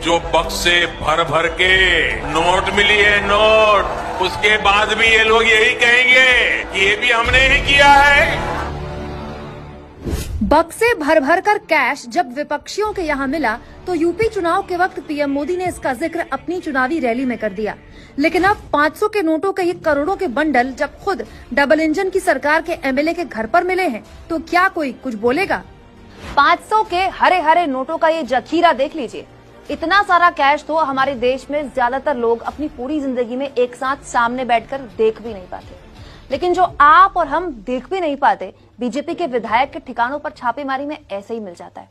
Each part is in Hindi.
जो बक्से भर भर के नोट मिली है नोट, उसके बाद भी ये लोग यही कहेंगे कि ये भी हमने ही किया है। बक्से भर भर कर कैश जब विपक्षियों के यहाँ मिला तो यूपी चुनाव के वक्त पीएम मोदी ने इसका जिक्र अपनी चुनावी रैली में कर दिया। लेकिन अब 500 के नोटों के ये करोड़ों के बंडल जब खुद डबल इंजन की सरकार के एमएलए के घर पर मिले हैं तो क्या कोई कुछ बोलेगा? 500 के हरे हरे नोटों का ये जखीरा देख लीजिए। इतना सारा कैश तो हमारे देश में ज्यादातर लोग अपनी पूरी जिंदगी में एक साथ सामने बैठकर देख भी नहीं पाते, लेकिन जो आप और हम देख भी नहीं पाते, बीजेपी के विधायक के ठिकानों पर छापेमारी में ऐसे ही मिल जाता है।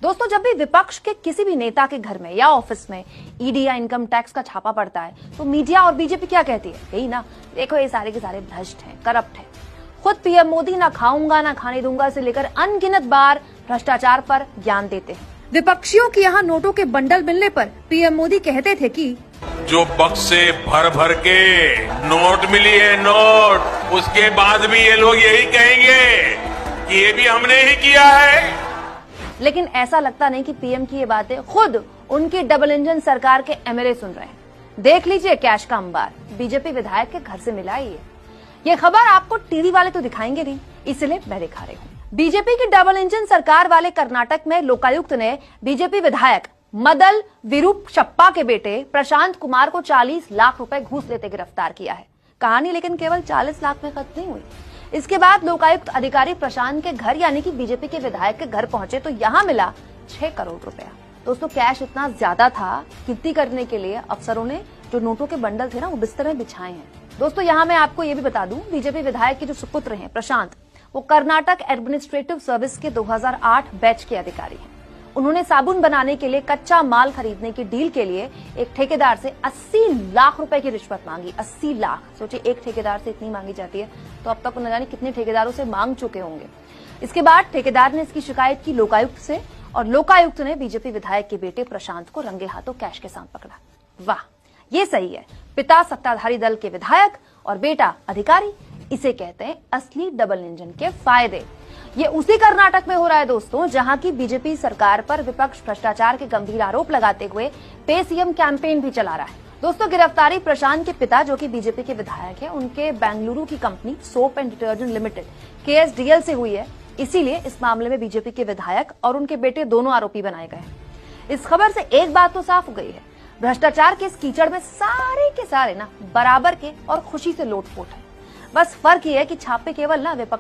दोस्तों, जब भी विपक्ष के किसी भी नेता के घर में या ऑफिस में ईडी या इनकम टैक्स का छापा पड़ता है तो मीडिया और बीजेपी क्या कहती है? यही ना, देखो ये सारे के सारे भ्रष्ट हैं, करप्ट हैं। खुद पीएम मोदी ना खाऊंगा ना खाने दूंगा से लेकर अनगिनत बार भ्रष्टाचार पर ज्ञान देते हैं। विपक्षियों के यहाँ नोटों के बंडल मिलने पर पीएम मोदी कहते थे कि जो बक्से भर भर के नोट मिली है नोट, उसके बाद भी ये लोग यही कहेंगे कि ये भी हमने ही किया है। लेकिन ऐसा लगता नहीं कि पीएम की ये बातें खुद उनकी डबल इंजन सरकार के एमएलए सुन रहे हैं। देख लीजिए कैश का अंबार बीजेपी विधायक के घर से मिला ही है। ये खबर आपको टीवी वाले तो दिखाएंगे नहीं, इसलिए मैं दिखा रही हूँ। बीजेपी की डबल इंजन सरकार वाले कर्नाटक में लोकायुक्त ने बीजेपी विधायक मदल विरूपशप्पा के बेटे प्रशांत कुमार को 40 लाख रुपए घूस लेते गिरफ्तार किया है। कहानी लेकिन केवल 40 लाख में खत्म नहीं हुई। इसके बाद लोकायुक्त अधिकारी प्रशांत के घर यानी कि बीजेपी के विधायक के घर पहुंचे तो यहां मिला 6 करोड़ रुपया। दोस्तों, कैश इतना ज्यादा था, गिनती करने के लिए अफसरों ने जो नोटों के बंडल थे ना वो बिस्तर में बिछाए हैं। दोस्तों, यहाँ मैं आपको ये भी बता दूं, बीजेपी विधायक के जो सुपुत्र हैं प्रशांत, वो कर्नाटक एडमिनिस्ट्रेटिव सर्विस के 2008 बैच के अधिकारी हैं। उन्होंने साबुन बनाने के लिए कच्चा माल खरीदने की डील के लिए एक ठेकेदार से 80 लाख रुपए की रिश्वत मांगी। 80 लाख, सोचिए एक ठेकेदार से इतनी मांगी जाती है तो अब तक न जाने कितने ठेकेदारों से मांग चुके होंगे। इसके बाद ठेकेदार ने इसकी शिकायत की लोकायुक्त से और लोकायुक्त ने बीजेपी विधायक के बेटे प्रशांत को रंगे हाथों कैश के साथ पकड़ा। वाह, ये सही है। पिता सत्ताधारी दल के विधायक और बेटा अधिकारी, इसे कहते हैं असली डबल इंजन के फायदे। ये उसी कर्नाटक में हो रहा है दोस्तों, जहां की बीजेपी सरकार पर विपक्ष भ्रष्टाचार के गंभीर आरोप लगाते हुए पे सीएम कैंपेन भी चला रहा है। दोस्तों, गिरफ्तारी प्रशांत के पिता जो कि बीजेपी के विधायक हैं, उनके बेंगलुरु की company soap and detergent limited KSDL से हुई है। इसीलिए इस मामले में बीजेपी के विधायक और उनके बेटे दोनों आरोपी बनाए गए हैं। इस खबर से एक बात तो साफ हो गई है, भ्रष्टाचार के इस कीचड़ में सारे के सारे ना बराबर के और खुशी से लोटपोट है। बस फर्क ये है कि छापे केवल ना विपक्ष